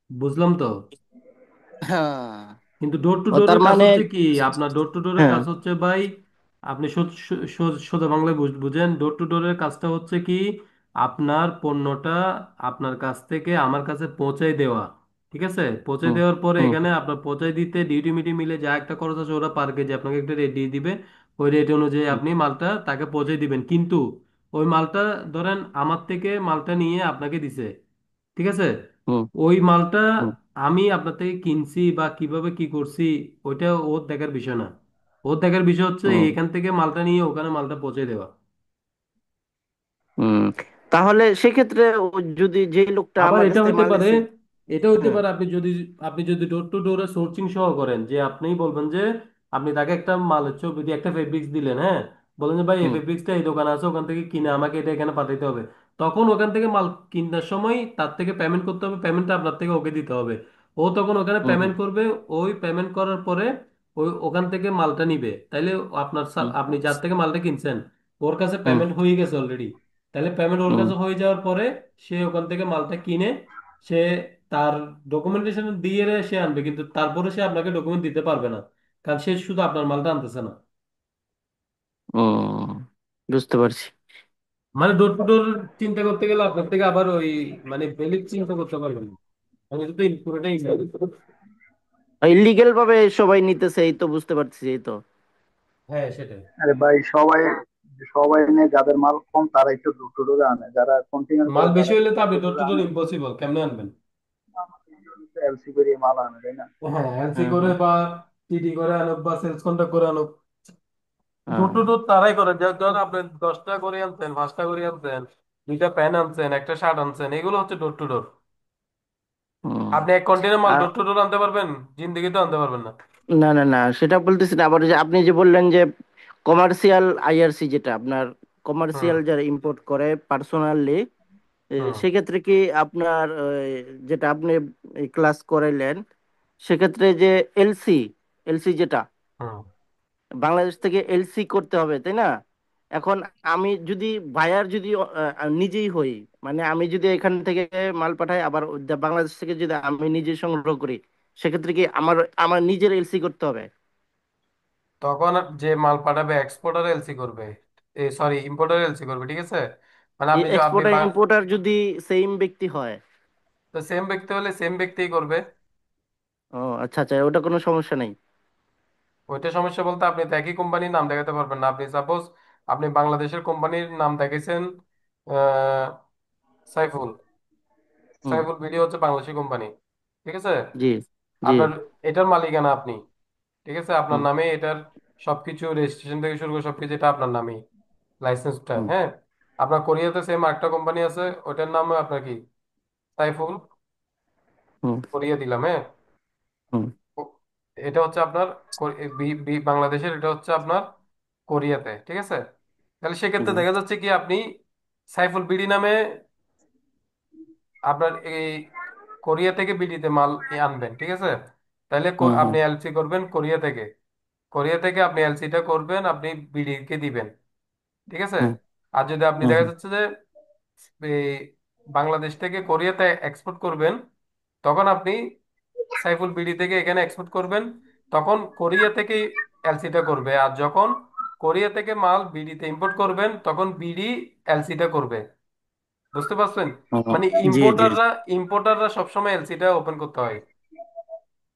বুঝলাম তো। হ্যাঁ। কিন্তু ডোর টু ও তার ডোরের কাজ মানে, হচ্ছে কি, আপনার ডোর টু ডোরের হ্যাঁ। কাজ হচ্ছে ভাই, আপনি সোজা বাংলায় বুঝেন, ডোর টু ডোরের কাজটা হচ্ছে কি, আপনার পণ্যটা আপনার কাছ থেকে আমার কাছে পৌঁছাই দেওয়া। ঠিক আছে, পৌঁছাই হুম দেওয়ার পরে হুম এখানে আপনার পৌঁছাই দিতে ডিউটি মিটি মিলে যা একটা খরচ আছে ওরা পার কেজি আপনাকে একটা রেট দিয়ে দিবে। ওই রেট অনুযায়ী হুম আপনি মালটা তাকে পৌঁছাই দিবেন, কিন্তু ওই মালটা ধরেন আমার থেকে মালটা নিয়ে আপনাকে দিছে, ঠিক আছে, হুম ওই মালটা হুম আমি আপনার থেকে কিনছি বা কিভাবে কি করছি ওইটা ওর দেখার বিষয় না। ওর দেখার বিষয় হচ্ছে হুম এখান থেকে মালটা নিয়ে ওখানে মালটা পৌঁছে দেওয়া। হুম। তাহলে সেক্ষেত্রে যদি যে লোকটা আবার আমার এটা কাছ থেকে হইতে মাল পারে, নিচ্ছে। এটা হইতে হ্যাঁ। পারে আপনি যদি ডোর টু ডোরে সোর্সিং সহ করেন, যে আপনি বলবেন যে আপনি তাকে একটা মালের ছবি দিয়ে একটা ফেব্রিক্স দিলেন, হ্যাঁ, বলেন যে ভাই এই হুম ফেব্রিক্সটা এই দোকানে আছে, ওখান থেকে কিনে আমাকে এটা এখানে পাঠাতে হবে। তখন ওখান থেকে মাল কিনার সময় তার থেকে পেমেন্ট করতে হবে, পেমেন্টটা আপনার থেকে ওকে দিতে হবে। ও তখন ওখানে হুম হুম পেমেন্ট করবে। ওই পেমেন্ট করার পরে ওই ওখান থেকে মালটা নিবে, তাইলে হুম আপনি যার থেকে মালটা কিনছেন ওর কাছে হুম পেমেন্ট হয়ে গেছে অলরেডি। তাহলে পেমেন্ট ওর হুম কাছে হয়ে যাওয়ার পরে সে ওখান থেকে মালটা কিনে সে তার ডকুমেন্টেশন দিয়ে সে আনবে, কিন্তু তারপরে সে আপনাকে ডকুমেন্ট দিতে পারবে না, কারণ সে শুধু আপনার মালটা আনতেছে না। হুম, বুঝতে পারছি। মানে ডোর টু ডোর চিন্তা করতে গেলে আপনার থেকে আবার ওই মানে ভ্যালিড চিন্তা করতে পারবেন না। আমি তো পুরোটাই ইলিগেল ভাবে সবাই নিতেছে, এই তো বুঝতে পারছি, এই তো। হ্যাঁ সেটাই। আরে ভাই, সবাই সবাই নেই, যাদের মাল কম তারাই তো ডোর টু ডোরে আনে, যারা কন্টেনার মাল করে বেশি তারা কি হলে তো ডোর আপনি টু ডোর টু ডোরে ডোর আনে? ইম্পসিবল কেমনে আনবেন। এলসি করে মাল আনে, তাই না? হ্যাঁ, এলসি হুম করে হুম। বা টিডি করে আনুক বা সেলস কন্ট্যাক্ট করে আনুক, ডোর টু হ্যাঁ। ডোর তারাই করে। যখন আপনি 10টা করে আনছেন, 5টা করে আনছেন, দুইটা প্যান আনছেন, একটা শার্ট আনছেন, এগুলো হচ্ছে ডোর টু ডোর। হুম। আপনি এক কন্টেনার মাল আর ডোর টু ডোর আনতে পারবেন? জিন্দেগি তো আনতে পারবেন না। না না না, সেটা বলতেছি না। আবার যে আপনি যে বললেন যে কমার্শিয়াল আইআরসি, যেটা আপনার হুম কমার্শিয়াল যারা ইম্পোর্ট করে পার্সোনালি, হুম সেক্ষেত্রে কি আপনার যেটা আপনি ক্লাস করাইলেন, সেক্ষেত্রে যে এলসি এলসি যেটা হুম বাংলাদেশ থেকে এলসি করতে হবে, তাই না? এখন আমি যদি বায়ার যদি নিজেই হই, মানে আমি যদি এখান থেকে মাল পাঠাই, আবার বাংলাদেশ থেকে যদি আমি নিজে সংগ্রহ করি, সেক্ষেত্রে কি আমার আমার নিজের এলসি করতে হবে? তখন যে মাল পাঠাবে এক্সপোর্টার এলসি করবে, সরি ইম্পোর্টার এলসি করবে, ঠিক আছে। মানে এই আপনি এক্সপোর্টার ইম্পোর্টার যদি সেম ব্যক্তি হয়? তো সেম ব্যক্তি হলে সেম ব্যক্তিই করবে। ও আচ্ছা আচ্ছা, ওটা কোনো সমস্যা নেই। ওইটা সমস্যা বলতে আপনি তো একই কোম্পানির নাম দেখাতে পারবেন না। আপনি সাপোজ আপনি বাংলাদেশের কোম্পানির নাম দেখেছেন, আহ, সাইফুল, হুম। সাইফুল ভিডিও হচ্ছে বাংলাদেশি কোম্পানি, ঠিক আছে। জি জি। আপনার এটার মালিকানা আপনি, ঠিক আছে, আপনার হুম নামে এটার সবকিছু রেজিস্ট্রেশন থেকে শুরু করে সবকিছু এটা আপনার নামেই, লাইসেন্সটা, হুম হ্যাঁ। আপনার কোরিয়াতে সেম একটা কোম্পানি আছে, ওটার নাম আপনার কি, সাইফুল হুম কোরিয়া দিলাম, হ্যাঁ। হুম ও- এটা হচ্ছে আপনার বাংলাদেশের, এটা হচ্ছে আপনার কোরিয়াতে, ঠিক আছে। তাহলে সেক্ষেত্রে হুম দেখা যাচ্ছে কি আপনি সাইফুল বিডি নামে আপনার এই কোরিয়া থেকে বিডিতে মাল আনবেন, ঠিক আছে। তাহলে হুম হুম আপনি এলসি করবেন কোরিয়া থেকে, কোরিয়া থেকে আপনি এলসিটা করবেন, আপনি বিডি কে দিবেন, ঠিক আছে। হুম আর যদি আপনি হুম দেখা হুম যাচ্ছে যে এই বাংলাদেশ থেকে কোরিয়াতে এক্সপোর্ট করবেন, তখন আপনি সাইফুল বিডি থেকে এখানে এক্সপোর্ট করবেন, তখন কোরিয়া থেকে এলসিটা করবে। আর যখন কোরিয়া থেকে মাল বিডিতে ইম্পোর্ট করবেন তখন বিডি এলসিটা করবে। বুঝতে পারছেন? হুম। মানে জি জি। ইম্পোর্টাররা সবসময় এলসিটা ওপেন করতে হয়,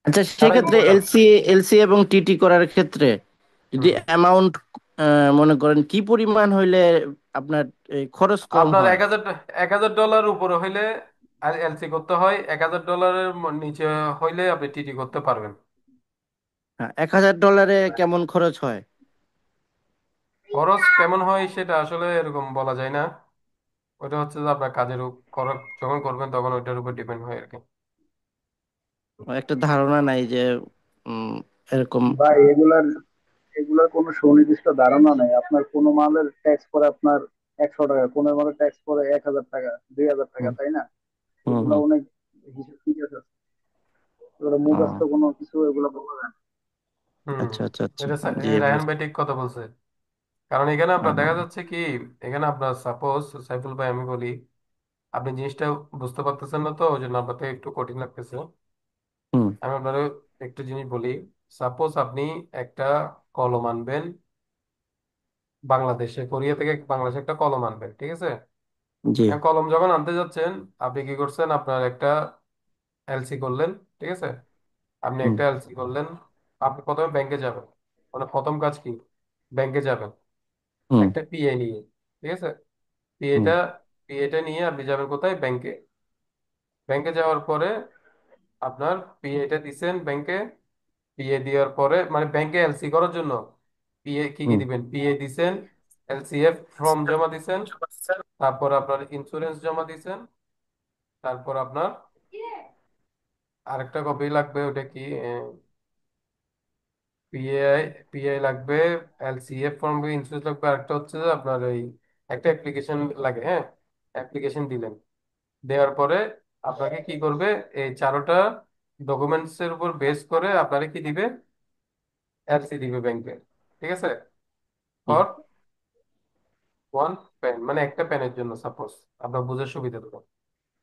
আচ্ছা, যারা সেক্ষেত্রে ইম্পোর্টার। এলসি এলসি এবং টিটি করার ক্ষেত্রে যদি হুম অ্যামাউন্ট মনে করেন কি পরিমাণ হইলে আপনার খরচ কম আপনার হয়? 1,000 ডলার উপরে হইলে এলসি করতে হয়, 1,000 ডলারের নিচে হইলে আপনি টিটি করতে পারবেন। হ্যাঁ, $1,000 কেমন খরচ হয়? খরচ কেমন হয় সেটা আসলে এরকম বলা যায় না। ওটা হচ্ছে যে আপনার কাজের খরচ যখন করবেন তখন ওইটার উপর ডিপেন্ড হয় আর কি। একটা ধারণা নাই যে উম, এরকম। ভাই, এগুলার কোনো সুনির্দিষ্ট ধারণা নাই। আপনার কোনো মালের ট্যাক্স পরে আপনার 100 টাকা, কোনো মালের ট্যাক্স পরে 1,000 টাকা, 2,000 টাকা, হুম তাই না? হুম এগুলো হুম। অনেক হিসাব নিকাশ আছে। এগুলো মুখস্থ ও কোনো কিছু এগুলো বলা যায় না। হুম আচ্ছা আচ্ছা আচ্ছা। এটা জি রায়হান ভাই ঠিক কথা বলছে। কারণ এখানে আপনার দেখা হুম যাচ্ছে কি, এখানে আপনার সাপোজ সাইফুল ভাই আমি বলি, আপনি জিনিসটা বুঝতে পারতেছেন না, তো ওই জন্য আপনাকে একটু কঠিন লাগতেছে। হুম। আমি আপনাকে একটু জিনিস বলি। সাপোজ আপনি একটা কলম আনবেন বাংলাদেশে, কোরিয়া থেকে বাংলাদেশে একটা কলম আনবেন, ঠিক আছে? জি। এখন কলম যখন আনতে যাচ্ছেন, আপনি কি করছেন, আপনার একটা এলসি করলেন, ঠিক আছে? আপনি হুম। একটা এলসি করলেন। আপনি প্রথমে ব্যাংকে যাবেন, মানে প্রথম কাজ কি, ব্যাংকে যাবেন হুম। একটা পিএ নিয়ে, ঠিক আছে? হুম। পিএটা পিএটা নিয়ে আপনি যাবেন কোথায়, ব্যাংকে। ব্যাংকে যাওয়ার পরে আপনার পিএটা দিছেন ব্যাংকে। পিএ দেওয়ার পরে মানে ব্যাংকে এলসি করার জন্য পিএ কি কি হুম। দিবেন, পিএ দিছেন, এলসিএফ ফর্ম জমা দিছেন, তারপর আপনার ইন্স্যুরেন্স জমা দিছেন, তারপর আপনার আরেকটা কপি লাগবে, ওটা কি, পিএআই, পিআই লাগবে, এলসিএফ ফর্ম, ইন্স্যুরেন্স লাগবে, আরেকটা হচ্ছে যে আপনার এই একটা অ্যাপ্লিকেশন লাগে, হ্যাঁ। অ্যাপ্লিকেশন দিলেন, দেওয়ার পরে আপনাকে কি করবে, এই চারোটা ডকুমেন্টস এর উপর বেস করে আপনাকে কি দিবে, এলসি দিবে ব্যাংকে, ঠিক আছে? হুম। ফর ওয়ান পেন, মানে একটা পেনের জন্য, সাপোজ আপনার বুঝার সুবিধা দেবো।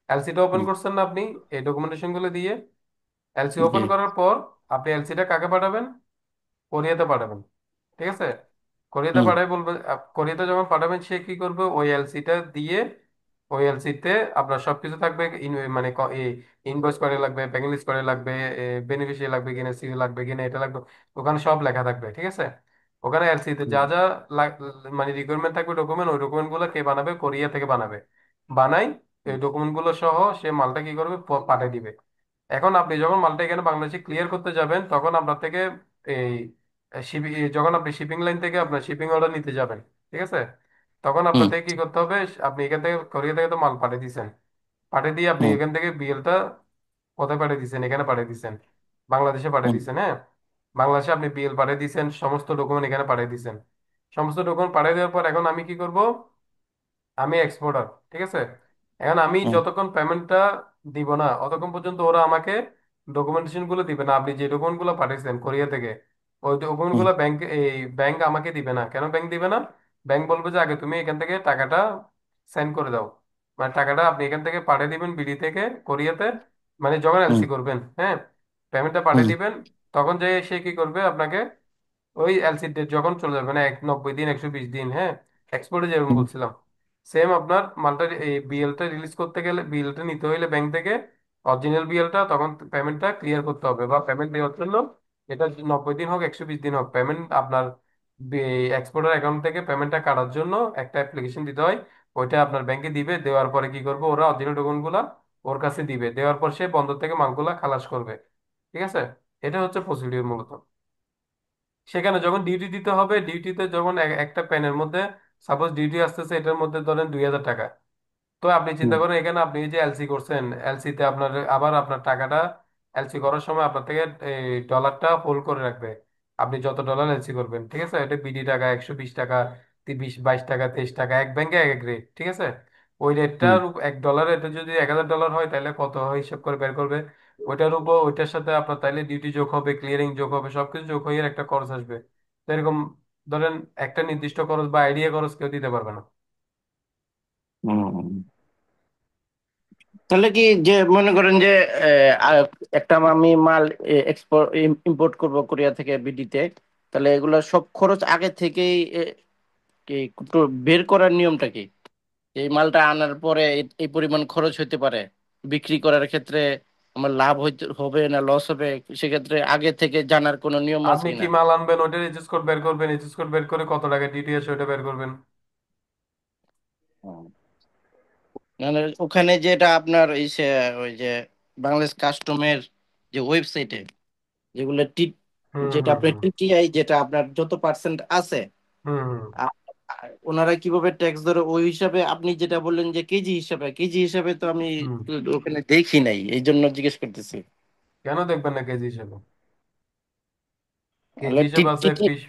এলসিটা ওপেন হুম। করছেন না আপনি এই ডকুমেন্টেশন গুলো দিয়ে? এলসি জি। ওপেন করার পর আপনি এলসিটা কাকে পাঠাবেন, কোরিয়াতে পাঠাবেন, ঠিক আছে? কোরিয়াতে হুম। পাঠাই বলবেন, কোরিয়াতে যখন পাঠাবেন সে কি করবে, ওই এলসিটা দিয়ে, ওই এলসিতে আপনার সবকিছু থাকবে, মানে ইনভয়েস করে লাগবে, ব্যাংক লিস্ট করে লাগবে, বেনিফিশিয়ারি লাগবে কিনা, সিভি লাগবে কিনা, এটা লাগবে, ওখানে সব লেখা থাকবে, ঠিক আছে? ওখানে এলসিতে যা হুম। যা মানে রিকোয়ারমেন্ট থাকবে ডকুমেন্ট, ওই ডকুমেন্ট গুলো কে বানাবে, কোরিয়া থেকে বানাবে, বানাই এই ডকুমেন্ট গুলো সহ সে মালটা কি করবে, পাঠিয়ে দিবে। এখন আপনি যখন মালটা এখানে বাংলাদেশে ক্লিয়ার করতে যাবেন, তখন আপনার থেকে এই শিপিং, যখন আপনি শিপিং লাইন থেকে আপনার শিপিং অর্ডার নিতে যাবেন, ঠিক আছে? তখন আপনার হুম। থেকে কি করতে হবে, আপনি এখান থেকে কোরিয়া থেকে তো মাল পাঠিয়ে দিয়েছেন, পাঠিয়ে দিয়ে আপনি হুম। এখান থেকে বিএলটা কোথায় পাঠিয়ে দিয়েছেন, এখানে পাঠিয়ে দিয়েছেন, বাংলাদেশে পাঠিয়ে হুম। দিয়েছেন, হ্যাঁ। বাংলাদেশে আপনি বিএল পাঠিয়ে দিয়েছেন, সমস্ত ডকুমেন্ট এখানে পাঠিয়ে দিয়েছেন। সমস্ত ডকুমেন্ট পাঠিয়ে দেওয়ার পর এখন আমি কি করব, আমি এক্সপোর্টার, ঠিক আছে? এখন আমি হুম। যতক্ষণ পেমেন্টটা দিব না, অতক্ষণ পর্যন্ত ওরা আমাকে ডকুমেন্টেশন গুলো দিবে না। আপনি যে ডকুমেন্ট গুলো পাঠিয়েছেন কোরিয়া থেকে, ওই ডকুমেন্ট হুম। গুলো ব্যাংক আমাকে দিবে না। কেন ব্যাংক দিবে না? ব্যাংক বলবে যে আগে তুমি এখান থেকে টাকাটা সেন্ড করে দাও, মানে টাকাটা আপনি এখান থেকে পাঠিয়ে দিবেন বিডি থেকে কোরিয়াতে, মানে যখন হুম। এলসি করবেন, হ্যাঁ, পেমেন্টটা হুম। পাঠিয়ে দিবেন। তখন যে সে কি করবে, আপনাকে ওই এলসি ডেট যখন চলে যাবে, মানে 90 দিন, 120 দিন, হ্যাঁ, এক্সপোর্টে যেরকম হুম। বলছিলাম, সেম আপনার মালটা এই বিএলটা রিলিজ করতে গেলে, বিএলটা নিতে হইলে ব্যাংক থেকে অরিজিনাল বিএলটা, তখন পেমেন্টটা ক্লিয়ার করতে হবে, বা পেমেন্ট দেওয়ার জন্য এটা 90 দিন হোক, 120 দিন হোক, পেমেন্ট আপনার এক্সপোর্টার অ্যাকাউন্ট থেকে পেমেন্টটা কাটার জন্য একটা অ্যাপ্লিকেশন দিতে হয়। ওইটা আপনার ব্যাংকে দিবে, দেওয়ার পরে কি করবে, ওরা অরিজিনাল ডকুমেন্ট গুলা ওর কাছে দিবে, দেওয়ার পর সে বন্দর থেকে মালগুলা খালাস করবে, ঠিক আছে? এটা হচ্ছে প্রসিডিউর মূলত। সেখানে যখন ডিউটি দিতে হবে, ডিউটিতে যখন একটা প্যানের মধ্যে সাপোজ ডিউটি আসতেছে, এটার মধ্যে ধরেন 2000 টাকা। তো আপনি চিন্তা হুম। করেন, এখানে আপনি এই যে এলসি করছেন, এলসিতে আপনার আবার আপনার টাকাটা এলসি করার সময় আপনার থেকে এই ডলারটা হোল্ড করে রাখবে। আপনি যত ডলার এলসি করবেন, ঠিক আছে, এটা বিডি টাকা, 120 টাকা, 22 টাকা, 23 টাকা, এক ব্যাংকে এক এক রেট, ঠিক আছে? ওই হুম। রেটটার $1, এটা যদি 1000 ডলার হয় তাহলে কত হয় হিসাব করে বের করবে। ওইটার উপর, ওইটার সাথে আপনার তাইলে ডিউটি যোগ হবে, ক্লিয়ারিং যোগ হবে, সবকিছু যোগ হয়ে একটা খরচ আসবে। তো এরকম ধরেন একটা নির্দিষ্ট খরচ বা আইডিয়া খরচ কেউ দিতে পারবে না। হুম। তাহলে কি যে মনে করেন যে একটা আমি মাল এক্সপোর্ট ইম্পোর্ট করব কোরিয়া থেকে বিডিতে, তাহলে এগুলো সব খরচ আগে থেকেই কি একটু বের করার নিয়মটা কি? এই মালটা আনার পরে এই পরিমাণ খরচ হইতে পারে, বিক্রি করার ক্ষেত্রে আমার লাভ হইতে হবে না লস হবে, সেক্ষেত্রে আগে থেকে জানার কোনো নিয়ম আছে আপনি কি কিনা? মাল আনবেন, ওইটার এইচএস কোড বের করবেন, এইচএস কোড বের করে কত টাকা ডিউটি আছে ওইটা বের করবেন। হুম। মানে ওখানে যেটা আপনার ওই যে বাংলাদেশ কাস্টমের যে ওয়েবসাইটে যেগুলো হুম যেটা হুম আপনার হুম টিটিআই যেটা আপনার যত পার্সেন্ট আছে, হুম হুম। ওনারা কিভাবে ট্যাক্স ধরে ওই হিসাবে আপনি যেটা বললেন যে কেজি হিসাবে তো আমি হুম। তো ওখানে দেখি নাই, এই জন্য জিজ্ঞেস করতেছি। কেন দেখবেন না কেজি হিসেবে? কেজি তাহলে হিসেবে আছে, পিস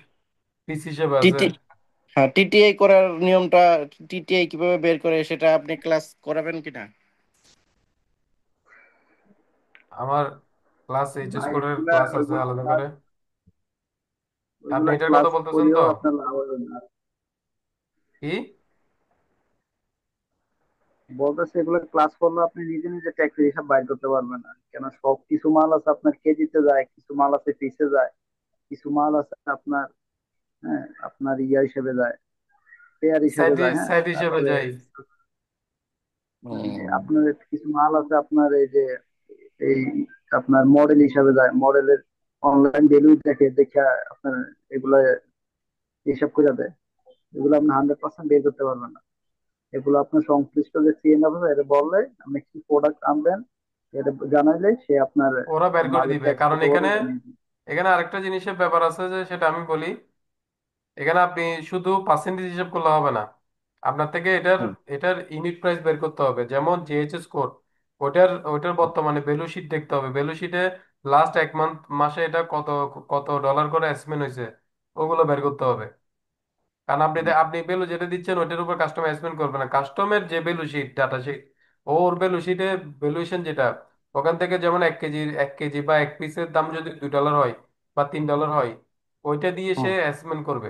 পিস হিসেবে আছে। টিটি হ্যাঁ, টিটিআই করার নিয়মটা, টিটিআই কিভাবে বের করে সেটা আপনি ক্লাস করাবেন কিনা? আমার ক্লাস এইচএস ভাই কোডের ওইগুলা ক্লাস আছে ওইগুলা আলাদা ক্লাস করে। আপনি ওইগুলা এটার কথা ক্লাস বলতেছেন করেও তো? আপনার লাভ হবে না। কি? বলতেছে এগুলো ক্লাস করলে আপনি নিজে নিজে ট্যাক্সের হিসাব বাইর করতে পারবেন না, কেন সব কিছু মাল আছে আপনার কেজিতে যায়, কিছু মাল আছে পিসে যায়, কিছু মাল আছে আপনার, হ্যাঁ, আপনার ইয়া হিসেবে যায়, পেয়ার হিসেবে সাইড যায়, হ্যাঁ, সাইড হিসেবে তারপরে যাই। আপনার কিছু মাল আছে আপনার এই যে এই আপনার মডেল হিসাবে যায়, মডেলের অনলাইন ভ্যালু দেখে দেখে আপনার এগুলা হিসাব করে দেয়। এগুলো আপনি 100% বের করতে পারবেন না। এগুলো আপনার সংশ্লিষ্ট যে সিএনএফ আছে এটা বললে, আপনি কি প্রোডাক্ট আনবেন এটা জানাইলে সে আপনার ওরা বের করে মালের দিবে, ট্যাক্স কারণ কত বড় এখানে এটা নিয়ে দিবে। এখানে আরেকটা জিনিসের ব্যাপার আছে যে সেটা আমি বলি। এখানে আপনি শুধু পার্সেন্টেজ হিসাব করলে হবে না, আপনার থেকে এটার হুম, এটার ইউনিট প্রাইস বের করতে হবে। যেমন জিএইচএস কোড, ওটার বর্তমানে ভ্যালু শিট দেখতে হবে। ভ্যালু শিটে লাস্ট এক মাসে এটা কত কত ডলার করে এসমেন্ট হয়েছে, ওগুলো বের করতে হবে। কারণ আপনি ভ্যালু যেটা দিচ্ছেন ওইটার উপর কাস্টম এসমেন্ট করবে না, কাস্টমের যে ভ্যালু শিট ডাটা শিট, ওর ভ্যালু শিটে ভ্যালুয়েশন যেটা, ওখান থেকে যেমন 1 কেজি বা এক পিসের দাম যদি $2 হয় বা $3 হয়, ওইটা দিয়ে সে হুম, অ্যাসেসমেন্ট করবে।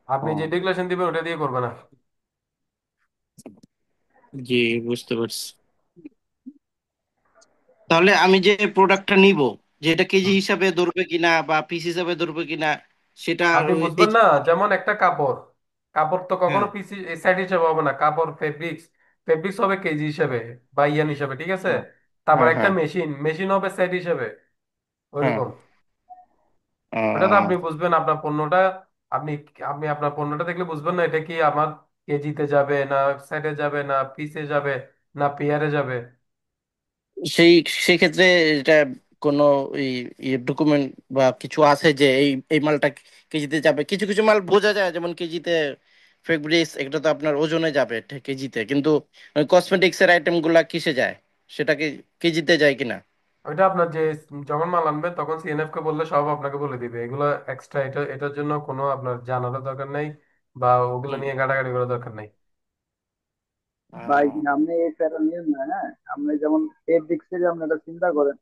আপনি যে হুম। ডিক্লারেশন দিবেন ওটা দিয়ে করবে না। জি, বুঝতে পারছি। তাহলে আমি যে প্রোডাক্টটা নিব, যে এটা কেজি হুম। হিসাবে ধরবে কিনা বা পিস হিসাবে ধরবে কিনা, সেটা আপনি এই বুঝবেন না, যেমন একটা কাপড়, কাপড় তো কখনো হ্যাঁ, পিসি সেট হিসেবে হবে না, কাপড় ফেব্রিক্স, ফেব্রিক্স হবে কেজি হিসেবে বা ইয়ান হিসেবে, ঠিক আছে? হ্যাঁ, তারপর হ্যাঁ, একটা হ্যাঁ, মেশিন, মেশিন হবে সেট হিসেবে, হ্যাঁ। ওইরকম। ওটা তো আপনি আহ, বুঝবেন আপনার পণ্যটা, আপনি আপনি আপনার পণ্যটা দেখলে বুঝবেন না এটা কি আমার কেজিতে যাবে না সেটে যাবে না পিসে যাবে না পেয়ারে যাবে। সেই সেক্ষেত্রে এটা কোনো ডকুমেন্ট বা কিছু আছে যে এই এই মালটা কেজিতে যাবে? কিছু কিছু মাল বোঝা যায়, যেমন কেজিতে ফেব্রিক্স, এটা তো আপনার ওজনে যাবে কেজিতে, কিন্তু কসমেটিক্স এর আইটেম গুলা কিসে যায়, সেটা কি কেজিতে যায় কিনা? ওইটা আপনার যে যখন মাল আনবে তখন সিএনএফ কে বললে সব আপনাকে বলে দিবে। এগুলো এক্সট্রা, এটার জন্য কোনো আপনার জানারও দরকার নেই বা ওগুলো হুম। নিয়ে গাড়াগাড়ি করার দরকার নেই। ভাই আহ, আপনি এই প্যারা নিয়েন না, হ্যাঁ, আপনি যেমন ফেব্রিক্স এর আপনি একটা চিন্তা করেন,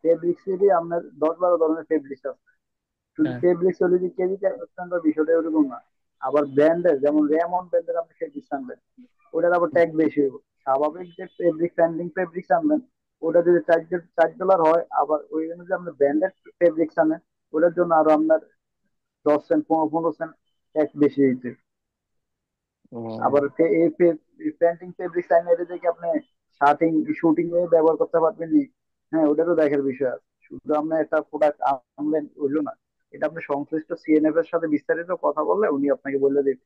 ফেব্রিক্স এরই আপনার 10-12 ধরনের ফেব্রিক্স আছে। শুধু হ্যাঁ, ফেব্রিক্স হলে যে কেজিতে একশো বিষয়টা এরকম না। আবার ব্র্যান্ডের যেমন রেমন ব্র্যান্ডের আপনি ফেব্রিক্স আনবেন, ওটার আবার ট্যাগ বেশি হবে। স্বাভাবিক যে ফেব্রিক প্যান্ডিং ফেব্রিক্স আনবেন, ওটা যদি $4 হয়, আবার ওই জন্য যে আপনি ব্র্যান্ডেড ফেব্রিক্স আনেন, ওটার জন্য আরো আপনার 10 সেন্ট 15 সেন্ট ট্যাক্স বেশি হইতে। হুম, আবার এই প্যান্টিং ফেব্রিক্স আইন এটা দেখে আপনি শার্টিং শুটিং এ ব্যবহার করতে পারবেন নি, হ্যাঁ, ওটারও দেখার বিষয় আছে। শুধু আপনি একটা প্রোডাক্ট আনলেন হইলো না, এটা আপনি সংশ্লিষ্ট সিএনএফ এর সাথে বিস্তারিত কথা বললে উনি আপনাকে বলে দেবে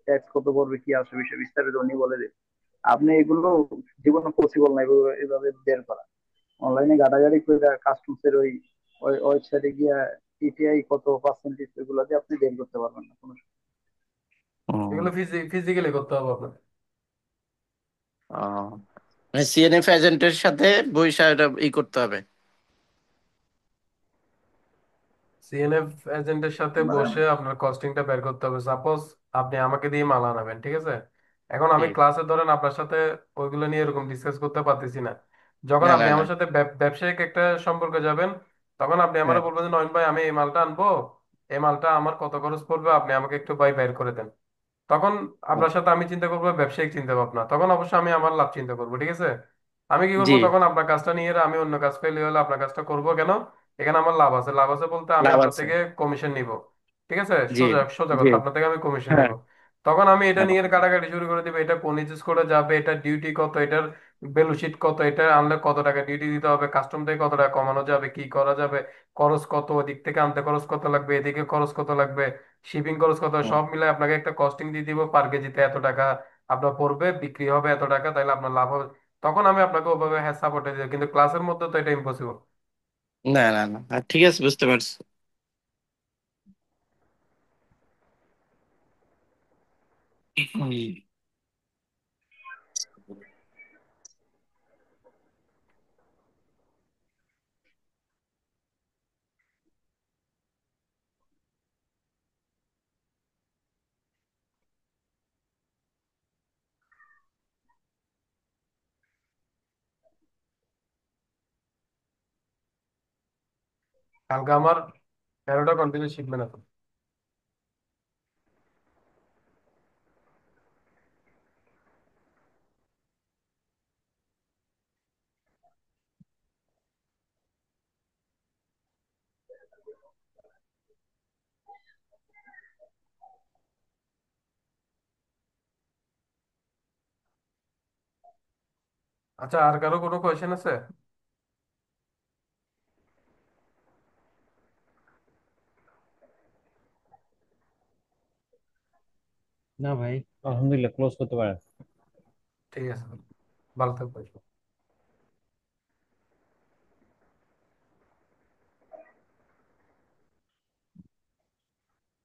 ট্যাক্স কত পড়বে কি আসবে বিষয় বিস্তারিত উনি বলে দেবে। আপনি এগুলো জীবনে পসিবল না এভাবে এভাবে বের করা। অনলাইনে ঘাটাঘাটি করে কাস্টমস এর ওই ওয়েবসাইটে গিয়া টিটিআই কত পার্সেন্টেজ এগুলো দিয়ে আপনি বের করতে পারবেন না কোনো সময়। হুম। এগুলো ফিজিক্যালি করতে হবে আপনার। সিএনএফ এজেন্টের সাথে বইসা এটা করতে হবে। সিএনএফ এজেন্টের সাথে মানে বসে আপনার কস্টিংটা বের করতে হবে। সাপোজ আপনি আমাকে দিয়ে মাল আনাবেন, ঠিক আছে? এখন জি। আমি ক্লাসে ধরেন আপনার সাথে ওইগুলো নিয়ে এরকম ডিসকাস করতে পারতেছি না। যখন না, আপনি না, না। আমার সাথে ব্যবসায়িক একটা সম্পর্কে যাবেন, তখন আপনি আমার হ্যাঁ, বলবেন যে নয়ন ভাই আমি এই মালটা আনবো, এই মালটা আমার কত খরচ পড়বে আপনি আমাকে একটু বের করে দেন। তখন হুম, আপনার সাথে আমি চিন্তা করবো ব্যবসায়িক চিন্তা ভাবনা, তখন অবশ্যই আমি আমার লাভ চিন্তা করবো, ঠিক আছে? আমি কি জি, করবো তখন আপনার কাজটা নিয়ে আমি অন্য কাজ পেলে হলে আপনার কাজটা করবো কেন? এখানে আমার লাভ আছে, লাভ আছে বলতে আমি লাভ আপনার আছে। থেকে কমিশন নিব, ঠিক আছে? জি, সোজা সোজা জি, কথা, আপনার থেকে আমি কমিশন হ্যাঁ, নিব। তখন আমি এটা হ্যাঁ, নিয়ে কাটাকাটি শুরু করে দিব, এটা কোন ইউজ করে যাবে, এটা ডিউটি কত, এটার বেলুশিট কত, এটা আনলে কত টাকা ডিউটি দিতে হবে, কাস্টম থেকে কত টাকা কমানো যাবে, কি করা যাবে, খরচ কত, ওদিক থেকে আনতে খরচ কত লাগবে, এদিকে খরচ কত লাগবে, শিপিং খরচ কত, হুম। সব মিলে আপনাকে একটা কস্টিং দিয়ে দিব, পার কেজিতে এত টাকা আপনার পড়বে, বিক্রি হবে এত টাকা, তাহলে আপনার লাভ হবে। তখন আমি আপনাকে ওভাবে হ্যাঁ সাপোর্টে দিই, কিন্তু ক্লাসের মধ্যে তো এটা ইম্পসিবল। না, না, না, ঠিক আছে, বুঝতে পারছি। হুম। কালকে আমার 13টা কন্টিনিউ শিখবে না তো। আচ্ছা, আর কারো কোনো কোয়েশ্চেন আছে? না ভাই, আলহামদুলিল্লাহ ক্লোজ করতে পারেন। ঠিক আছে, ভালো থাকবেন।